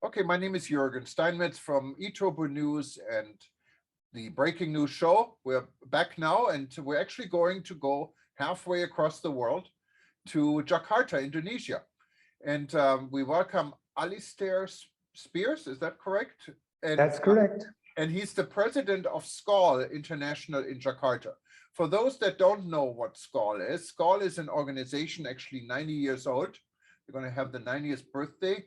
Okay, my name is Jürgen Steinmetz from eTurbo News and the Breaking News Show. We're back now, and we're actually going to go halfway across the world to Jakarta, Indonesia. And we welcome Alistair Speirs, is that correct? That's correct. And he's the president of SKAL International in Jakarta. For those that don't know what SKAL is an organization actually 90 years old. We're going to have the 90th birthday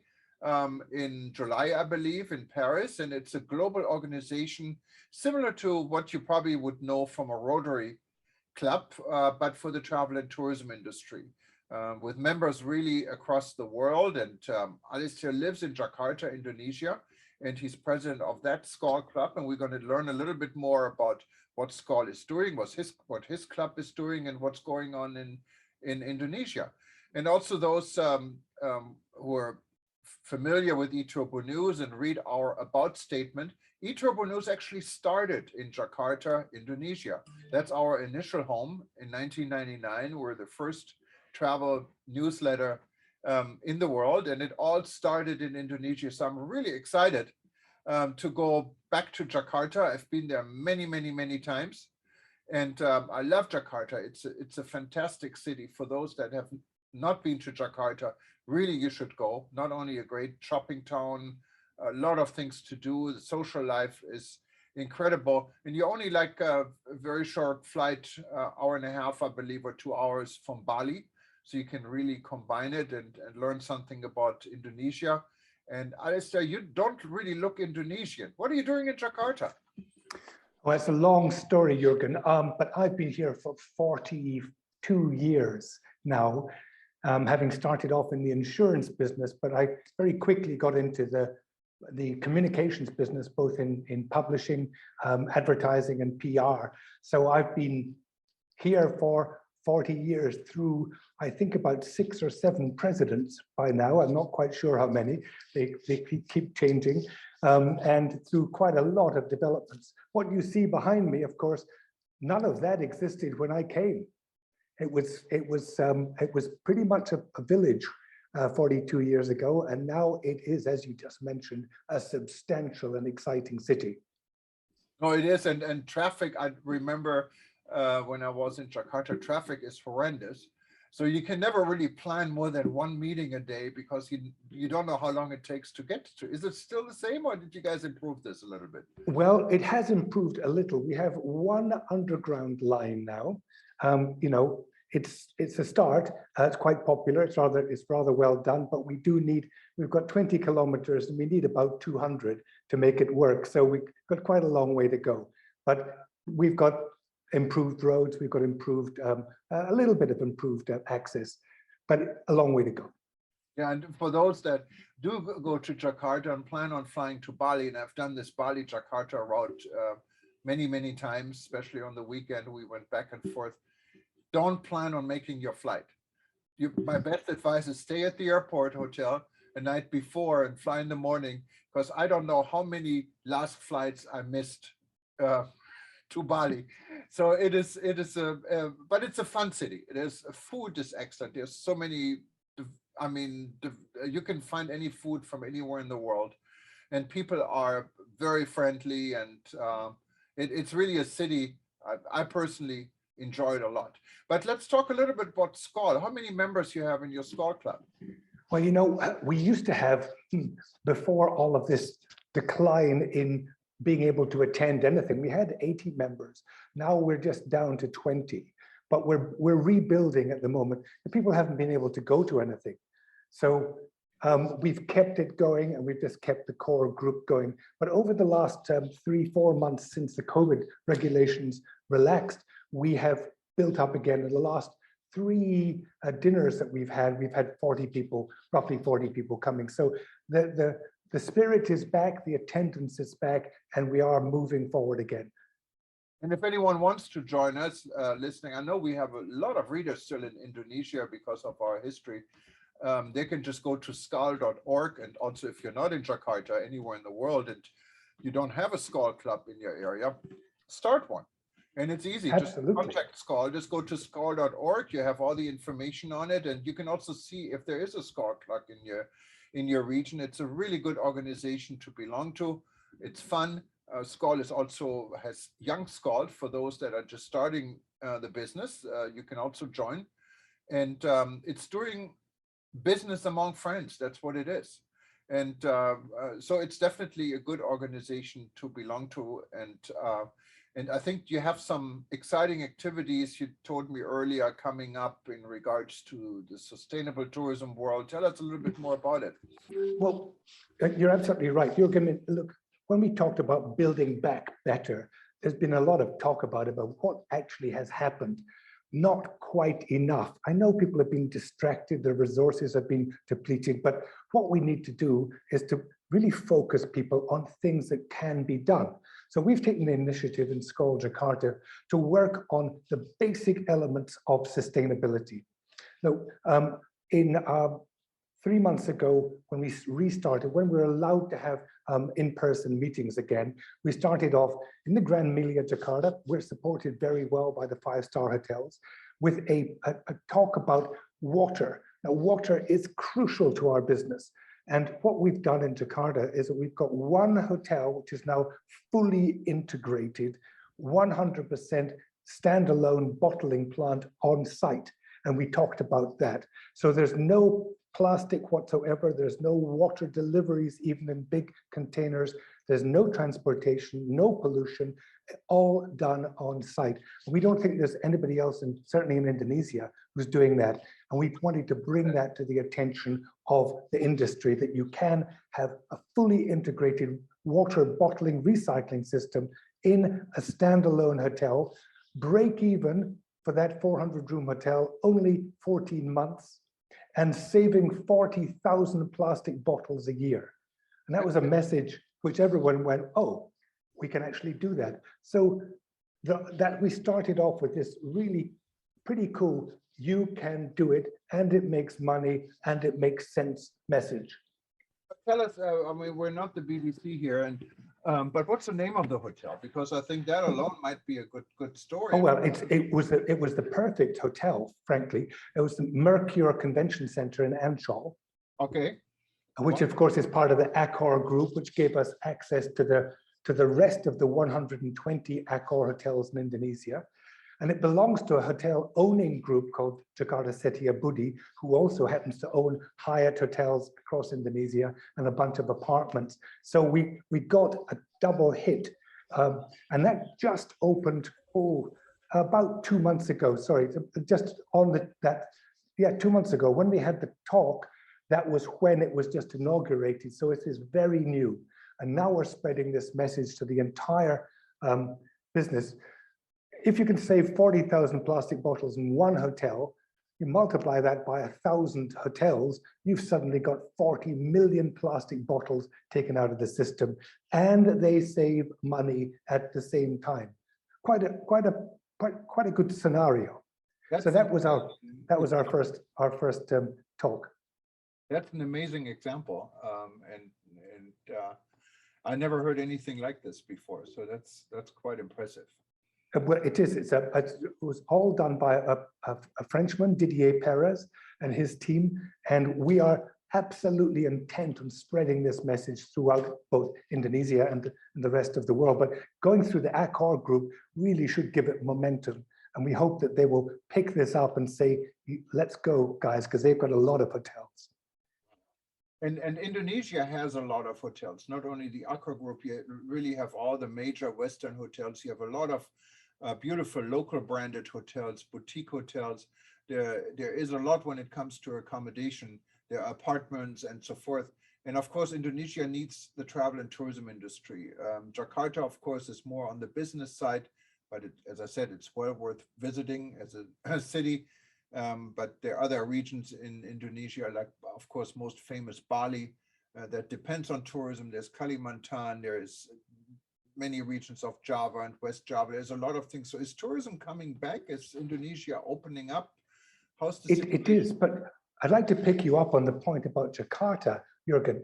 in July, I believe, in Paris. And it's a global organization similar to what you probably would know from a Rotary Club, but for the travel and tourism industry, with members really across the world. And Alistair lives in Jakarta, Indonesia, and he's president of that SKAL club. And we're going to learn a little bit more about what SKAL is doing, what his club is doing, and what's going on in Indonesia. And also those who are familiar with eTurbo News and read our about statement, eTurbo News actually started in Jakarta, Indonesia. That's our initial home in 1999. We're the first travel newsletter in the world, and it all started in Indonesia. So I'm really excited to go back to Jakarta. I've been there many, many, many times, and I love Jakarta. It's a fantastic city. For those that have not been to Jakarta, really you should go. Not only a great shopping town, a lot of things to do. The social life is incredible, and you only like a very short flight, hour and a half, I believe, or 2 hours from Bali. So you can really combine it and learn something about Indonesia. And Alistair, you don't really look Indonesian. What are you doing in Jakarta? Well, it's a long story, Jürgen, but I've been here for 42 years now, having started off in the insurance business, but I very quickly got into the communications business, both in publishing, advertising, and PR. So I've been here for 40 years through, I think, about 6 or 7 presidents by now. I'm not quite sure how many. They keep changing, and through quite a lot of developments. What you see behind me, of course, none of that existed when I came. It was pretty much a village 42 years ago, and now it is, as you just mentioned, a substantial and exciting city. No, it is, and traffic. I remember when I was in Jakarta, traffic is horrendous. So you can never really plan more than 1 meeting a day because you don't know how long it takes to get to. Is it still the same, or did you guys improve this a little bit? Well, it has improved a little. We have 1 underground line now. You know, it's a start. It's quite popular. It's rather well done, but we've got 20 kilometers and we need about 200 to make it work. So we've got quite a long way to go, but we've got improved roads. We've got improved, a little bit of improved access, but a long way to go. Yeah, and for those that do go to Jakarta and plan on flying to Bali, and I've done this Bali-Jakarta route many, many times, especially on the weekend, we went back and forth. Don't plan on making your flight. My best advice is stay at the airport hotel a night before and fly in the morning, because I don't know how many last flights I missed to Bali. So but it's a fun city. Food is excellent. There's so many, I mean, you can find any food from anywhere in the world, and people are very friendly, and it's really a city I personally enjoyed a lot. But let's talk a little bit about SKAL. How many members you have in your SKAL club? Well, you know, we used to have, before all of this decline in being able to attend anything, we had 80 members. Now we're just down to 20, but we're rebuilding at the moment. The people haven't been able to go to anything. So we've kept it going, and we've just kept the core group going. But over the last 3-4 months since the COVID regulations relaxed, we have built up again. In the last 3 dinners that we've had 40 people, roughly 40 people coming. So the spirit is back, the attendance is back, and we are moving forward again. And if anyone wants to join us listening, I know we have a lot of readers still in Indonesia because of our history. They can just go to skal.org. And also, if you're not in Jakarta, anywhere in the world, and you don't have a SKAL club in your area, start one. And it's easy. Absolutely. Just contact SKAL. Just go to skal.org. You have all the information on it. And you can also see if there is a SKAL club in your region. It's a really good organization to belong to. It's fun. SKAL is also has young SKAL for those that are just starting the business. You can also join, and it's doing business among friends. That's what it is. And so it's definitely a good organization to belong to. And I think you have some exciting activities you told me earlier coming up in regards to the sustainable tourism world. Tell us a little bit more about it. Well, you're absolutely right. You're going to look, when we talked about building back better, there's been a lot of talk about what actually has happened. Not quite enough. I know people have been distracted, their resources have been depleted, but what we need to do is to really focus people on things that can be done. So we've taken the initiative in SKAL Jakarta to work on the basic elements of sustainability. Now, 3 months ago, when we restarted, when we were allowed to have in-person meetings again, we started off in the Grand Melia Jakarta. We're supported very well by the 5-star hotels with a talk about water. Now, water is crucial to our business. And what we've done in Jakarta is that we've got one hotel, which is now fully integrated, 100% standalone bottling plant on site. And we talked about that. So there's no plastic whatsoever. There's no water deliveries, even in big containers. There's no transportation, no pollution, all done on site. We don't think there's anybody else, and certainly in Indonesia, who's doing that. And we wanted to bring that to the attention of the industry, that you can have a fully integrated water bottling recycling system in a standalone hotel, break even for that 400-room hotel, only 14 months, and saving 40,000 plastic bottles a year. And that was a message which everyone went, oh, we can actually do that. So that we started off with this really pretty cool, you can do it, and it makes money, and it makes sense message. Tell us, I mean, we're not the BBC here, and but what's the name of the hotel? Because I think that alone might be a good story. Oh, well, it was the perfect hotel, frankly. It was the Mercure Convention Center in Ancol. Okay. Which of course is part of the Accor group, which gave us access to the rest of the 120 Accor hotels in Indonesia. And it belongs to a hotel owning group called Jakarta Setia Budi, who also happens to own Hyatt hotels across Indonesia and a bunch of apartments. So we got a double hit. And that just opened, about 2 months ago. Sorry, just on 2 months ago, when we had the talk, that was when it was just inaugurated. So it is very new. And now we're spreading this message to the entire business. If you can save 40,000 plastic bottles in one hotel, you multiply that by 1,000 hotels, you've suddenly got 40 million plastic bottles taken out of the system, and they save money at the same time. Quite a good scenario. So that was our first talk. That's an amazing example, and I never heard anything like this before. So that's quite impressive. Well, it is. It was all done by a Frenchman, Didier Perez, and his team, and we are absolutely intent on spreading this message throughout both Indonesia and the rest of the world. But going through the Accor group really should give it momentum, and we hope that they will pick this up and say, "Let's go, guys," because they've got a lot of hotels. And Indonesia has a lot of hotels. Not only the Accor group, you really have all the major Western hotels. You have a lot of beautiful local branded hotels, boutique hotels. There is a lot when it comes to accommodation. There are apartments and so forth. And of course, Indonesia needs the travel and tourism industry. Jakarta, of course, is more on the business side, but as I said, it's well worth visiting as a city. But there are other regions in Indonesia, like, of course, most famous Bali, that depends on tourism. There's Kalimantan, there is many regions of Java and West Java. There's a lot of things. So is tourism coming back? Is Indonesia opening up? How's the situation? It is, but I'd like to pick you up on the point about Jakarta, Jürgen.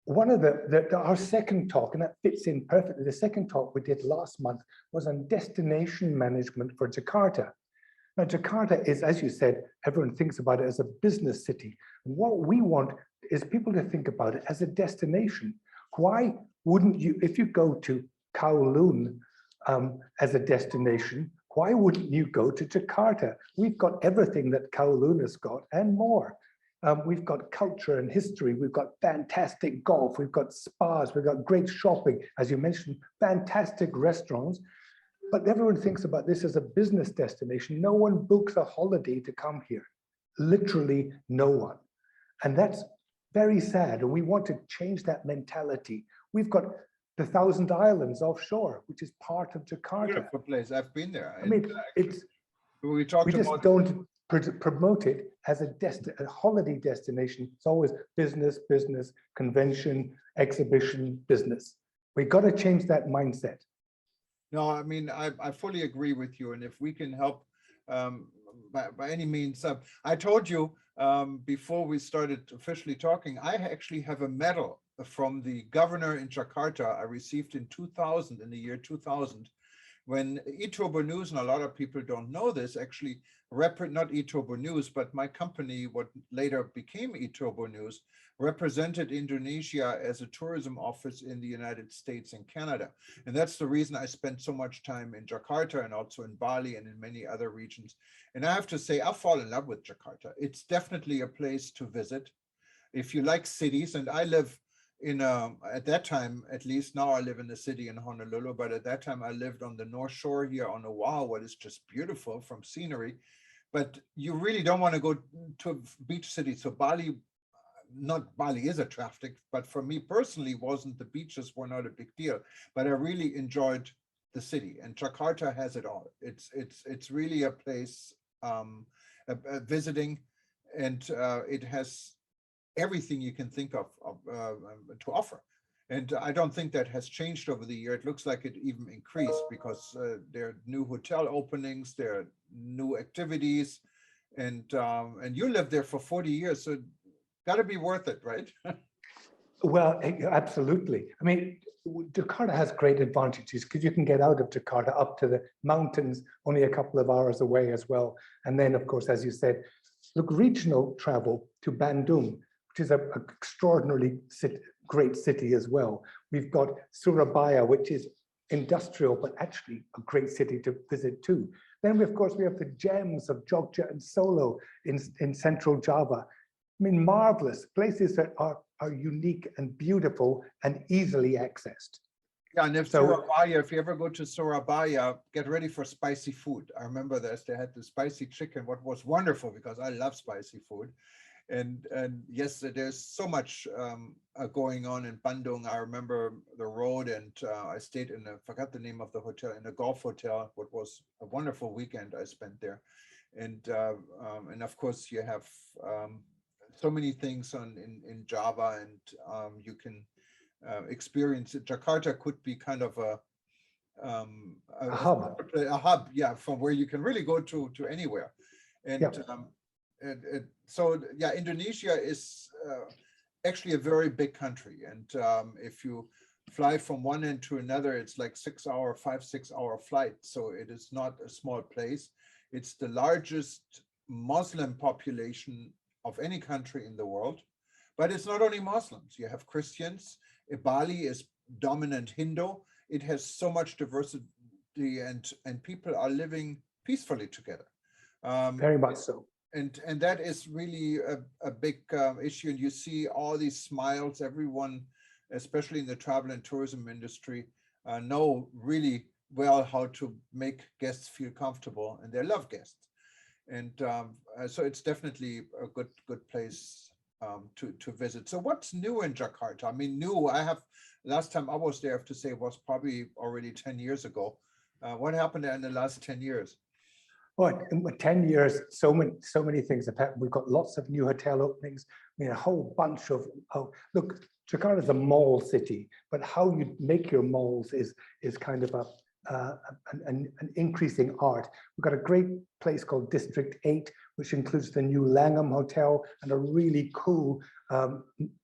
One of our second talk, and that fits in perfectly, the second talk we did last month was on destination management for Jakarta. Now, Jakarta is, as you said, everyone thinks about it as a business city. And what we want is people to think about it as a destination. Why wouldn't you, if you go to Kowloon as a destination, why wouldn't you go to Jakarta? We've got everything that Kowloon has got and more. We've got culture and history. We've got fantastic golf. We've got spas. We've got great shopping, as you mentioned, fantastic restaurants. But everyone thinks about this as a business destination. No one books a holiday to come here. Literally no one. And that's very sad. And we want to change that mentality. We've got the Thousand Islands offshore, which is part of Jakarta. Beautiful place. I've been there. I mean, we just don't promote it as a holiday destination. It's always business, business, convention, exhibition, business. We got to change that mindset. No, I mean, I fully agree with you. And if we can help by any means, I told you before we started officially talking, I actually have a medal from the governor in Jakarta I received in 2000, in the year 2000, when eTurbo News, and a lot of people don't know this, actually, not eTurbo News, but my company, what later became eTurbo News, represented Indonesia as a tourism office in the United States and Canada. And that's the reason I spent so much time in Jakarta and also in Bali and in many other regions. And I have to say, I fall in love with Jakarta. It's definitely a place to visit. If you like cities, and I live in at that time, at least now I live in the city in Honolulu, but at that time I lived on the North Shore here on Oahu, what is just beautiful from scenery. But you really don't want to go to a beach city. So Bali, not Bali is attractive, but for me personally, the beaches were not a big deal. But I really enjoyed the city, and Jakarta has it all. It's really a place visiting, and it has everything you can think of to offer. And I don't think that has changed over the year. It looks like it even increased because there are new hotel openings, there are new activities, and you lived there for 40 years, so got to be worth it, right? Well, absolutely. I mean, Jakarta has great advantages because you can get out of Jakarta up to the mountains only a couple of hours away as well. And then, of course, as you said, look, regional travel to Bandung, which is an extraordinarily great city as well. We've got Surabaya, which is industrial, but actually a great city to visit too. Then, of course, we have the gems of Jogja and Solo in central Java. I mean, marvelous places that are unique and beautiful and easily accessed. Yeah, and Surabaya, if you ever go to Surabaya, get ready for spicy food. I remember this, they had the spicy chicken, what was wonderful because I love spicy food. And yes, there's so much going on in Bandung. I remember the road, and I stayed in I forgot the name of the hotel, in a golf hotel, what was a wonderful weekend I spent there. And of course you have so many things in Java, and you can experience it. Jakarta could be kind of a hub, yeah, from where you can really go to anywhere. And yeah. So yeah, Indonesia is actually a very big country, and if you fly from one end to another, it's like 6 hour, 5-6 hour flight. So it is not a small place. It's the largest Muslim population of any country in the world, but it's not only Muslims. You have Christians. Bali is dominant Hindu. It has so much diversity, and people are living peacefully together. Very much so. And that is really a big issue. And you see all these smiles. Everyone, especially in the travel and tourism industry, know really well how to make guests feel comfortable, and they love guests. And so it's definitely a good place to visit. So what's new in Jakarta? I mean, last time I was there, I have to say, was probably already 10 years ago. What happened there in the last 10 years? Well, in 10 years, so many things have happened. We've got lots of new hotel openings. I mean, a whole bunch of, look, Jakarta is a mall city, but how you make your malls is kind of an increasing art. We've got a great place called District 8, which includes the new Langham Hotel and a really cool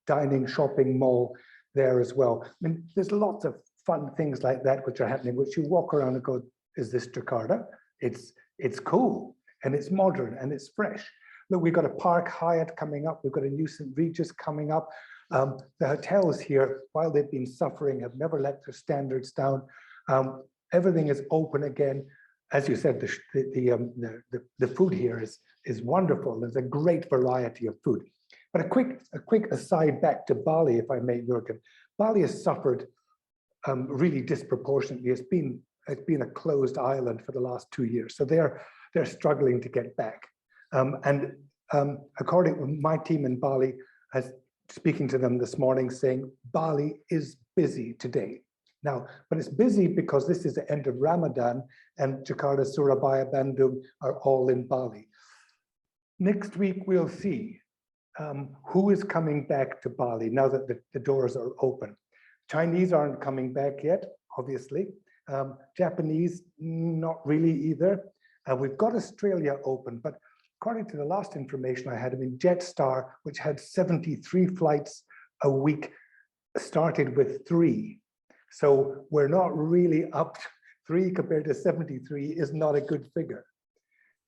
dining shopping mall there as well. I mean, there's lots of fun things like that which are happening, which you walk around and go, is this Jakarta? It's cool and it's modern and it's fresh. Look, we've got a Park Hyatt coming up. We've got a new St. Regis coming up. The hotels here, while they've been suffering, have never let their standards down. Everything is open again. As you said, the food here is wonderful. There's a great variety of food. But a quick aside back to Bali, if I may, Jürgen. Bali has suffered really disproportionately. It's been a closed island for the last 2 years, so they're struggling to get back. According to my team in Bali, speaking to them this morning, saying Bali is busy today. Now, but it's busy because this is the end of Ramadan, and Jakarta, Surabaya, Bandung are all in Bali. Next week we'll see who is coming back to Bali now that the doors are open. Chinese aren't coming back yet, obviously. Japanese, not really either. We've got Australia open, but according to the last information I had, I mean, Jetstar, which had 73 flights a week, started with 3. So we're not really up. 3 compared to 73 is not a good figure.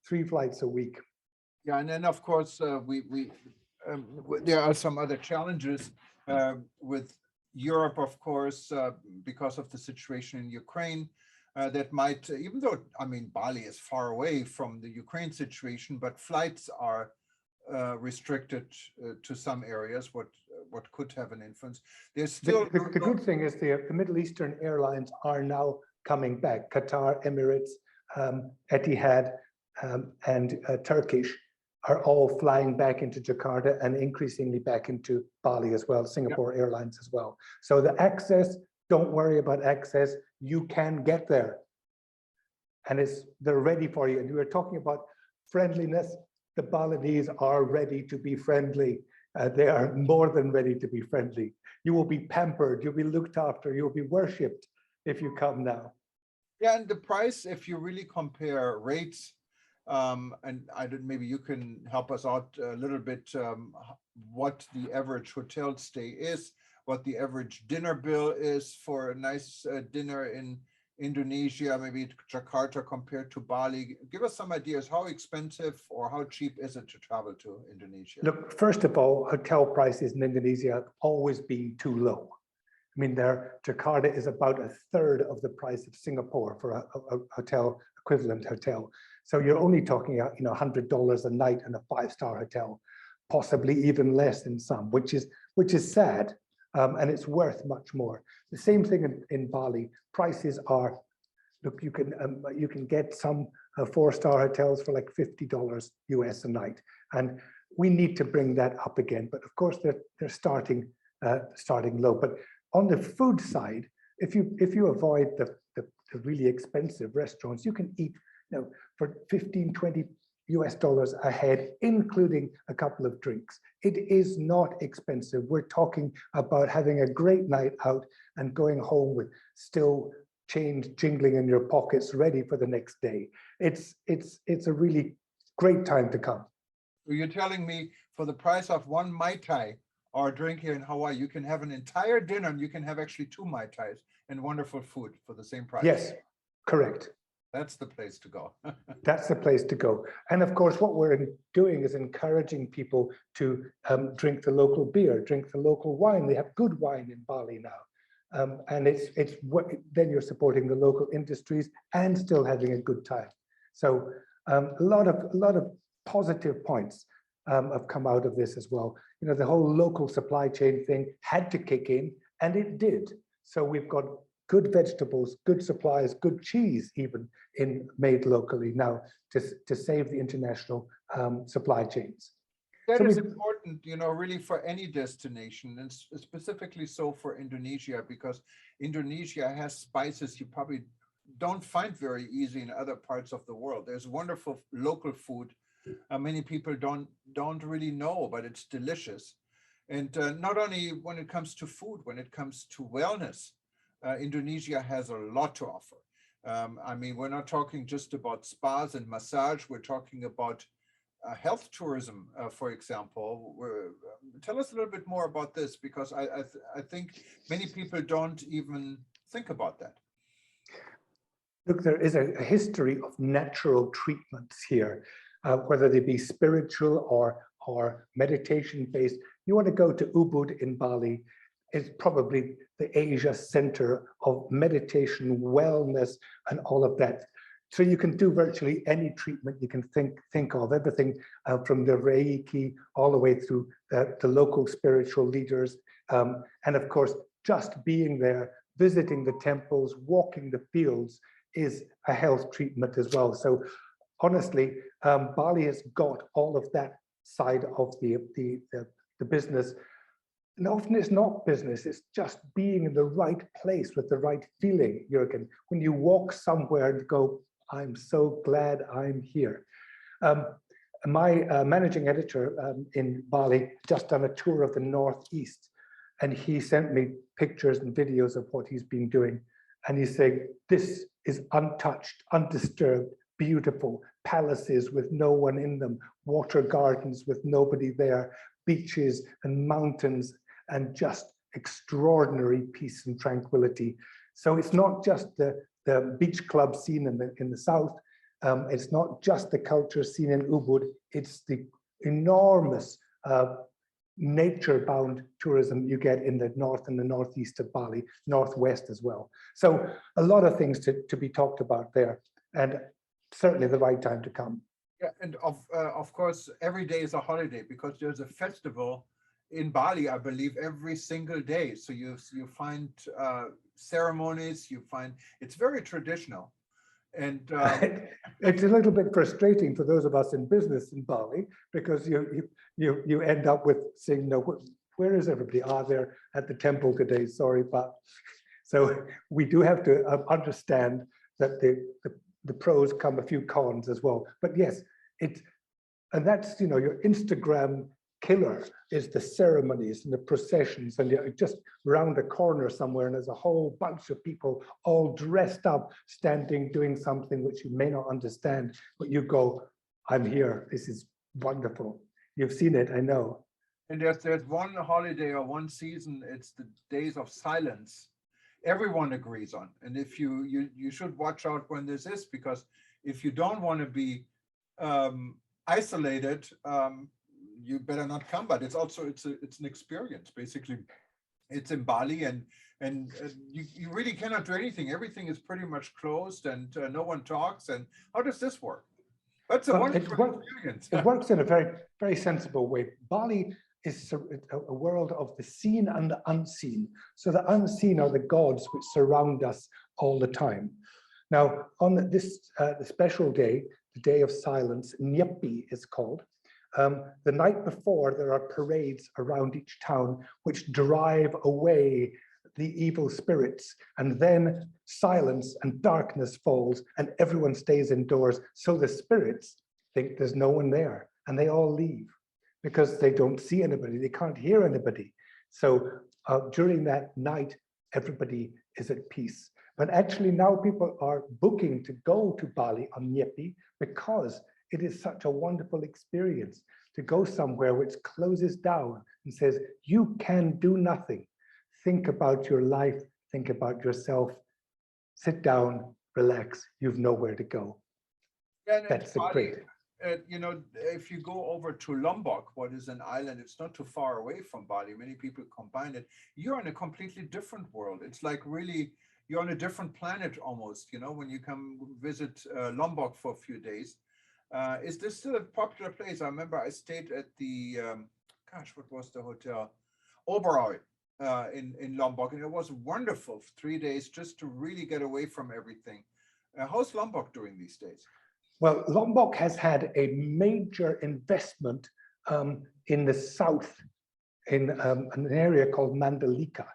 3 flights a week. Yeah, and then of course there are some other challenges with Europe, of course, because of the situation in Ukraine. That might, even though, I mean, Bali is far away from the Ukraine situation, but flights are restricted to some areas, what could have an influence. There's still the good thing is the Middle Eastern airlines are now coming back. Qatar, Emirates, Etihad, and Turkish are all flying back into Jakarta and increasingly back into Bali as well, Singapore Airlines as well. So the access, don't worry about access, you can get there. And they're ready for you. And we were talking about friendliness. The Balinese are ready to be friendly. They are more than ready to be friendly. You will be pampered, you'll be looked after, you'll be worshipped if you come now. Yeah, and the price, if you really compare rates, and maybe you can help us out a little bit, what the average hotel stay is, what the average dinner bill is for a nice dinner in Indonesia, maybe Jakarta compared to Bali. Give us some ideas. How expensive or how cheap is it to travel to Indonesia? Look, first of all, hotel prices in Indonesia have always been too low. I mean, Jakarta is about 1/3 of the price of Singapore for a hotel, equivalent hotel. So you're only talking about, $100 a night in a 5-star hotel, possibly even less in some, which is sad, and it's worth much more. The same thing in Bali. Prices are, look, you can get some 4-star hotels for like $50 US a night, and we need to bring that up again. But of course, they're starting low. But on the food side, if you avoid the really expensive restaurants, you can eat for $15-20 US a head, including a couple of drinks. It is not expensive. We're talking about having a great night out and going home with still change jingling in your pockets, ready for the next day. It's a really great time to come. You're telling me for the price of 1 Mai Tai or a drink here in Hawaii, you can have an entire dinner and you can have actually 2 Mai Tais and wonderful food for the same price. Yes, correct. That's the place to go. That's the place to go. And of course, what we're doing is encouraging people to drink the local beer, drink the local wine. They have good wine in Bali now. And then you're supporting the local industries and still having a good time. So a lot of positive points have come out of this as well. The whole local supply chain thing had to kick in, and it did. So we've got good vegetables, good supplies, good cheese even made locally now to save the international supply chains. That is important, really for any destination, and specifically so for Indonesia, because Indonesia has spices you probably don't find very easy in other parts of the world. There's wonderful local food. Many people don't really know, but it's delicious. And not only when it comes to food, when it comes to wellness, Indonesia has a lot to offer. I mean, we're not talking just about spas and massage. We're talking about health tourism, for example. Tell us a little bit more about this, because I think many people don't even think about that. Look, there is a history of natural treatments here. whether they be spiritual or meditation based. You want to go to Ubud in Bali. It's probably the Asia center of meditation, wellness, and all of that. So you can do virtually any treatment you can think of, everything from the Reiki all the way through the local spiritual leaders. And of course, just being there, visiting the temples, walking the fields is a health treatment as well. So honestly, Bali has got all of that side of the business. And often it's not business, it's just being in the right place with the right feeling, Jürgen. When you walk somewhere and go, I'm so glad I'm here. My managing editor in Bali just done a tour of the Northeast, and he sent me pictures and videos of what he's been doing. And he's saying, this is untouched, undisturbed, beautiful, palaces with no one in them, water gardens with nobody there, beaches and mountains, and just extraordinary peace and tranquility. So it's not just the beach club scene in the south, it's not just the culture scene in Ubud, it's the enormous nature-bound tourism you get in the north and the northeast of Bali, northwest as well. So a lot of things to be talked about there, and certainly the right time to come. Yeah, and of course, every day is a holiday because there's a festival in Bali, I believe, every single day. So you find ceremonies, you find, it's very traditional. And it's a little bit frustrating for those of us in business in Bali, because you end up with saying, no, where is everybody? Ah, they're at the temple today, sorry, but so we do have to understand that the pros come a few cons as well. But yes, and that's, your Instagram killer is the ceremonies and the processions, and you're just round a corner somewhere and there's a whole bunch of people all dressed up, standing, doing something which you may not understand, but you go, I'm here, this is wonderful. You've seen it, I know. And there's one holiday or one season, it's the days of silence. Everyone agrees on. And if you should watch out when this is, because if you don't want to be isolated, you better not come. But it's also it's an experience. Basically, it's in Bali, and you really cannot do anything. Everything is pretty much closed, and no one talks. And how does this work? That's a wonderful experience. It works in a very, very sensible way. Bali is a world of the seen and the unseen. So the unseen are the gods which surround us all the time. Now, on this the special day, the day of silence, Nyepi is called. The night before, there are parades around each town which drive away the evil spirits, and then silence and darkness falls and everyone stays indoors. So the spirits think there's no one there and they all leave because they don't see anybody, they can't hear anybody. So during that night, everybody is at peace. But actually now people are booking to go to Bali on Nyepi because it is such a wonderful experience to go somewhere which closes down and says, you can do nothing. Think about your life, think about yourself, sit down, relax, you've nowhere to go. Yeah, that's Bali, great. If you go over to Lombok, what is an island, it's not too far away from Bali. Many people combine it. You're in a completely different world. It's like really, you're on a different planet almost, when you come visit Lombok for a few days. Is this still a popular place? I remember I stayed at the, what was the hotel? Oberoi in Lombok, and it was wonderful. 3 days just to really get away from everything. How's Lombok doing these days? Well, Lombok has had a major investment in the south, in an area called Mandalika,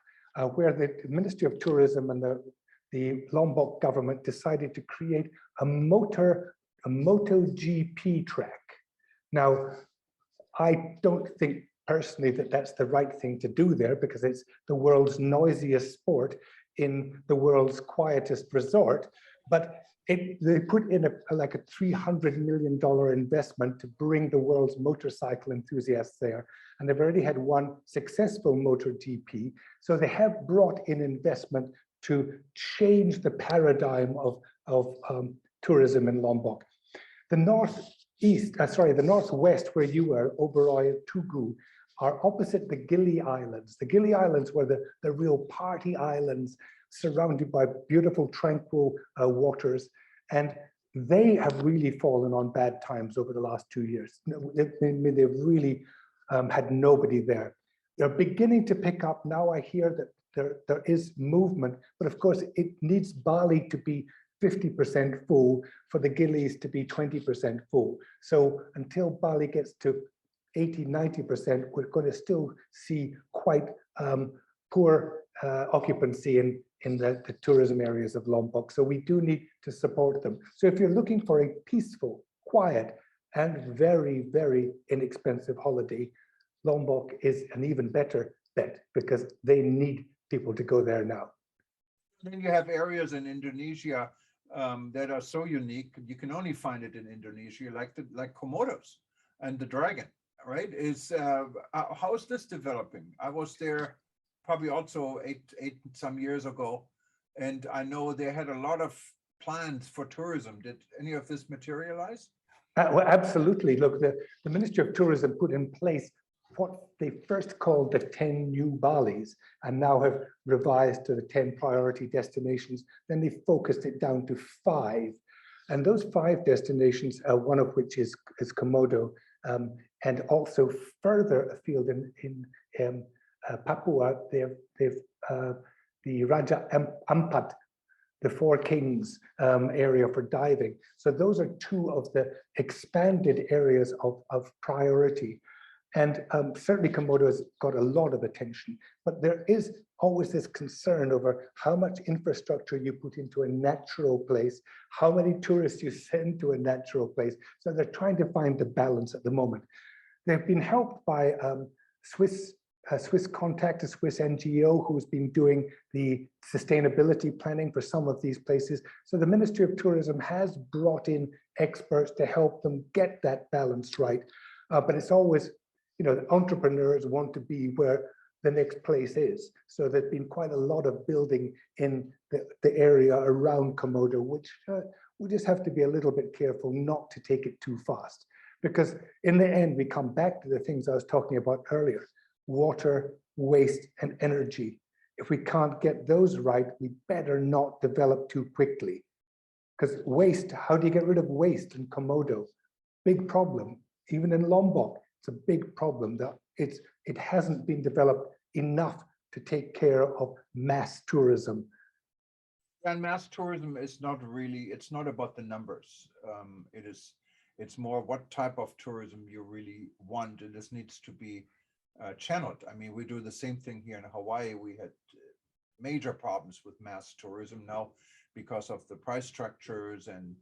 where the Ministry of Tourism and the Lombok government decided to create a MotoGP track. Now, I don't think personally that that's the right thing to do there, because it's the world's noisiest sport in the world's quietest resort, but they put in like a $300 million investment to bring the world's motorcycle enthusiasts there. And they've already had one successful MotoGP. So they have brought in investment to change the paradigm of tourism in Lombok. The north the northwest where you were, Oberoi and Tugu, are opposite the Gili Islands. The Gili Islands were the real party islands surrounded by beautiful, tranquil waters. And they have really fallen on bad times over the last 2 years. They've really had nobody there. They're beginning to pick up. Now I hear that there is movement, but of course it needs Bali to be 50% full for the Gillies to be 20% full. So until Bali gets to 80, 90%, we're going to still see quite poor occupancy in the tourism areas of Lombok. So we do need to support them. So if you're looking for a peaceful, quiet, and very, very inexpensive holiday, Lombok is an even better bet because they need people to go there now. Then you have areas in Indonesia that are so unique, you can only find it in Indonesia, like Komodos and the dragon, right? How is this developing? I was there probably also eight some years ago, and I know they had a lot of plans for tourism. Did any of this materialize? Well, absolutely. Look, the Ministry of Tourism put in place what they first called the 10 new Balis and now have revised to the 10 priority destinations. Then they focused it down to 5. And those 5 destinations, one of which is Komodo, and also further afield in Papua, they've the Raja Ampat, the Four Kings area for diving. So those are 2 of the expanded areas of priority. And certainly Komodo has got a lot of attention, but there is always this concern over how much infrastructure you put into a natural place, how many tourists you send to a natural place. So they're trying to find the balance at the moment. They've been helped by Swiss Contact, a Swiss NGO who's been doing the sustainability planning for some of these places. So the Ministry of Tourism has brought in experts to help them get that balance right. But it's always, entrepreneurs want to be where the next place is. So there's been quite a lot of building in the area around Komodo, which we just have to be a little bit careful not to take it too fast. Because in the end, we come back to the things I was talking about earlier: water, waste, and energy. If we can't get those right, we better not develop too quickly. Because waste, how do you get rid of waste in Komodo? Big problem. Even in Lombok, it's a big problem that it hasn't been developed enough to take care of mass tourism. And mass tourism is not really, it's not about the numbers. It's more what type of tourism you really want, and this needs to be channeled. I mean, we do the same thing here in Hawaii. We had major problems with mass tourism now because of the price structures and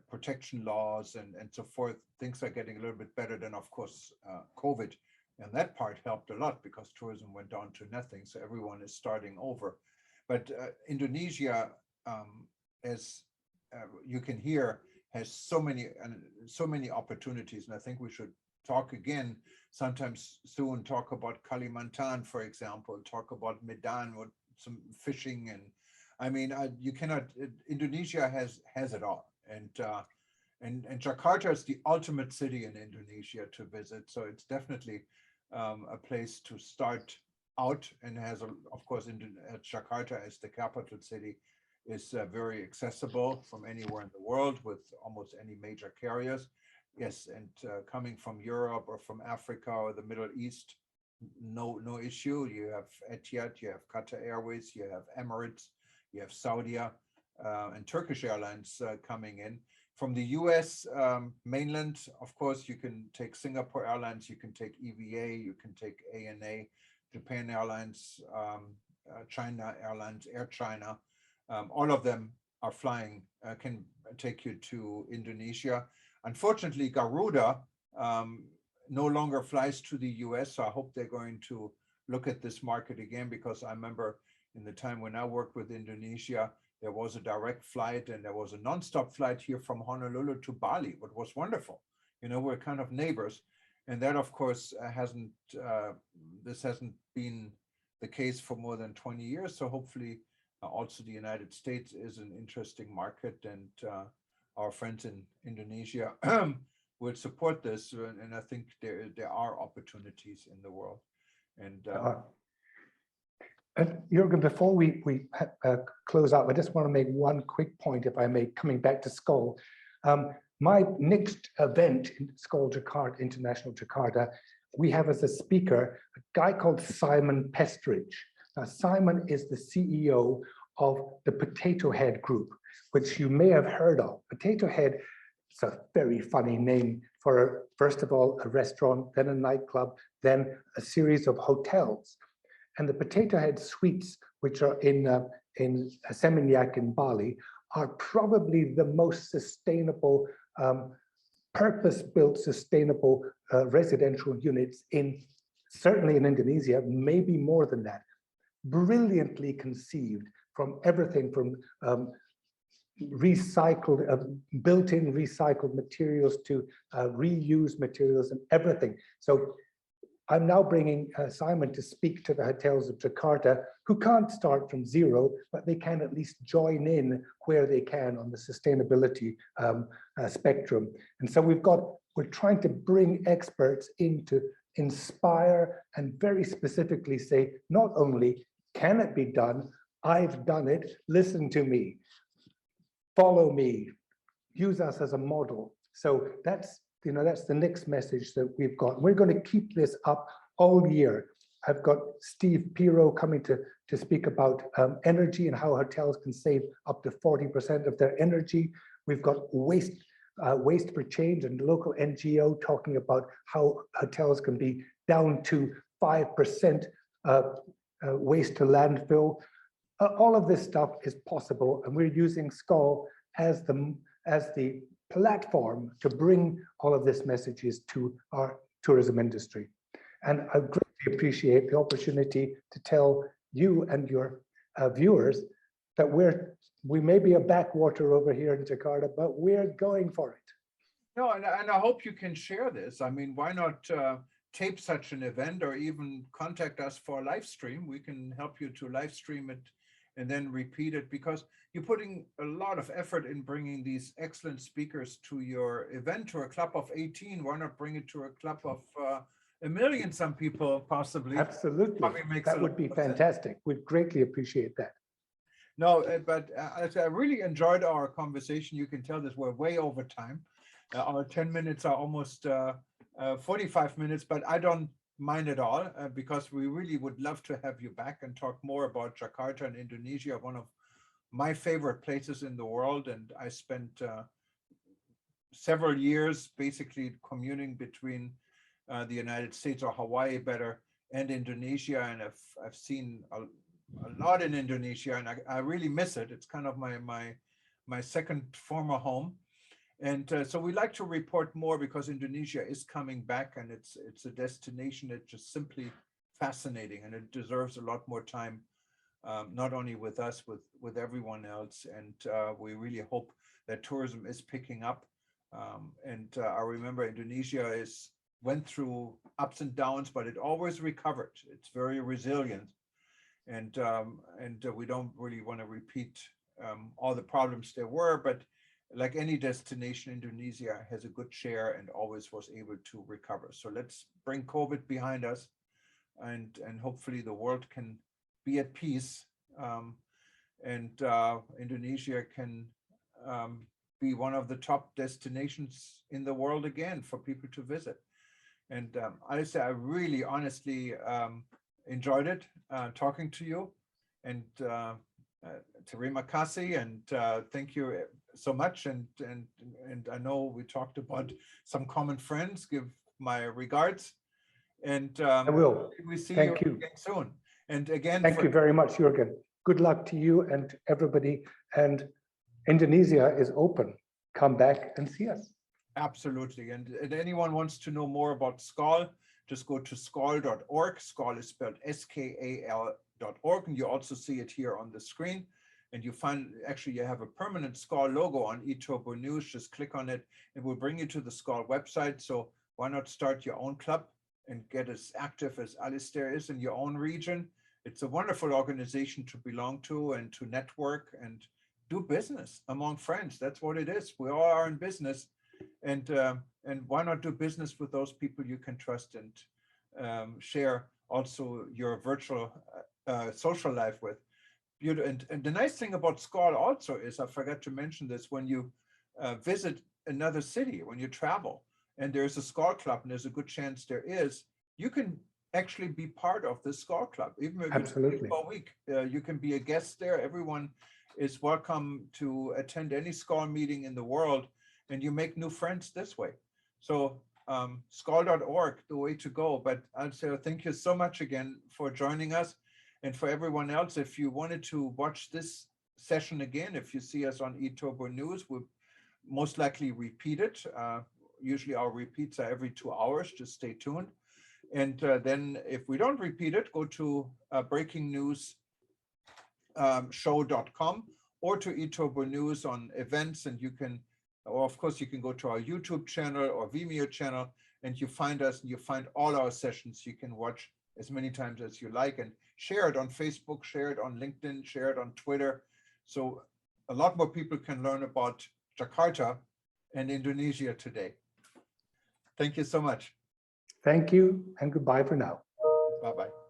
protection laws and so forth. Things are getting a little bit better. Then, of course, COVID, and that part helped a lot because tourism went down to nothing. So everyone is starting over. But Indonesia, as you can hear, has so many opportunities, and I think we should talk again sometimes soon, talk about Kalimantan, for example, talk about Medan with some fishing. And I mean, you cannot, Indonesia has it all. And Jakarta is the ultimate city in Indonesia to visit. So it's definitely a place to start out, and has, of course, Jakarta as the capital city is very accessible from anywhere in the world with almost any major carriers. Yes, and coming from Europe or from Africa or the Middle East, no issue. You have Etihad, you have Qatar Airways, you have Emirates, you have Saudia and Turkish Airlines coming in. From the US mainland, of course, you can take Singapore Airlines, you can take EVA, you can take ANA, Japan Airlines, China Airlines, Air China. All of them are flying, can take you to Indonesia. Unfortunately, Garuda no longer flies to the US, so I hope they're going to look at this market again, because I remember in the time when I worked with Indonesia, there was a direct flight and there was a nonstop flight here from Honolulu to Bali, what was wonderful. We're kind of neighbors. And that, of course, this hasn't been the case for more than 20 years. So hopefully also the United States is an interesting market, and our friends in Indonesia will support this. And I think there are opportunities in the world. And Jürgen, before we close out, I just want to make one quick point, if I may, coming back to SKAL. My next event in SKAL Jakarta, International Jakarta, we have as a speaker a guy called Simon Pestrich. Now, Simon is the CEO of the Potato Head Group, which you may have heard of. Potato Head, it's a very funny name for, first of all, a restaurant, then a nightclub, then a series of hotels. And the Potato Head suites, which are in Seminyak in Bali, are probably the most sustainable, purpose-built, sustainable residential units certainly in Indonesia, maybe more than that. Brilliantly conceived from everything from recycled, built-in recycled materials to reused materials and everything. So I'm now bringing Simon to speak to the hotels of Jakarta, who can't start from zero, but they can at least join in where they can on the sustainability spectrum. And so we're trying to bring experts in to inspire and very specifically say, not only can it be done, I've done it, listen to me, follow me, use us as a model. So that's the next message that we've got. We're going to keep this up all year. I've got Steve Piro coming to speak about energy and how hotels can save up to 40% of their energy. We've got Waste for Change and local NGO talking about how hotels can be down to 5% waste to landfill. All of this stuff is possible, and we're using SKAL as the platform to bring all of these messages to our tourism industry. And I greatly appreciate the opportunity to tell you and your viewers that we may be a backwater over here in Jakarta, but we're going for it. No, and I hope you can share this. I mean, why not tape such an event or even contact us for a live stream? We can help you to live stream it and then repeat it, because you're putting a lot of effort in bringing these excellent speakers to your event, to a club of 18. Why not bring it to a club of 1 million, some people possibly? Absolutely, that would be fantastic. We'd greatly appreciate that. No, but I really enjoyed our conversation. You can tell this, we're way over time. Our 10 minutes are almost 45 minutes, but I don't mind at all, because we really would love to have you back and talk more about Jakarta and Indonesia, one of my favorite places in the world. And I spent several years basically commuting between the United States, or Hawaii better, and Indonesia, and I've seen a lot in Indonesia, and I really miss it. It's kind of my second former home. And so we like to report more, because Indonesia is coming back, and it's a destination that's just simply fascinating, and it deserves a lot more time, not only with us, with everyone else. And we really hope that tourism is picking up. And I remember Indonesia went through ups and downs, but it always recovered. It's very resilient. And we don't really want to repeat all the problems there were, but like any destination, Indonesia has a good share and always was able to recover. So let's bring COVID behind us, and hopefully the world can be at peace, and Indonesia can be one of the top destinations in the world again for people to visit. And Alistair, I really honestly enjoyed it talking to you, and terima kasih, and thank you so much. And I know we talked about some common friends. Give my regards, and I will. We see Thank you again soon. And again, thank you very much, Jürgen. Good luck to you and everybody. And Indonesia is open. Come back and see us. Absolutely. And anyone wants to know more about SKAL, just go to skal.org. SKAL is spelled SKAL.org, and you also see it here on the screen. And you find, actually, you have a permanent SKAL logo on eTurbo News. Just click on it. It will bring you to the SKAL website. So why not start your own club and get as active as Alistair is in your own region? It's a wonderful organization to belong to and to network and do business among friends. That's what it is. We all are in business, and why not do business with those people you can trust and share also your virtual social life with. And the nice thing about SKAL also is, I forgot to mention this, when you visit another city, when you travel, and there's a SKAL club, and there's a good chance there is, you can actually be part of the SKAL club. Even if Absolutely. it's for a week, you can be a guest there. Everyone is welcome to attend any SKAL meeting in the world, and you make new friends this way. So skal.org, the way to go. But Alistair, thank you so much again for joining us. And for everyone else, if you wanted to watch this session again, if you see us on eTurbo News, we'll most likely repeat it. Usually our repeats are every 2 hours, just stay tuned. And then if we don't repeat it, go to breakingnewsshow.com or to eTurbo News on events, and you can, or of course you can go to our YouTube channel or Vimeo channel, and you find us and you find all our sessions. You can watch as many times as you like, and share it on Facebook, share it on LinkedIn, share it on Twitter. So a lot more people can learn about Jakarta and Indonesia today. Thank you so much. Thank you, and goodbye for now. Bye-bye.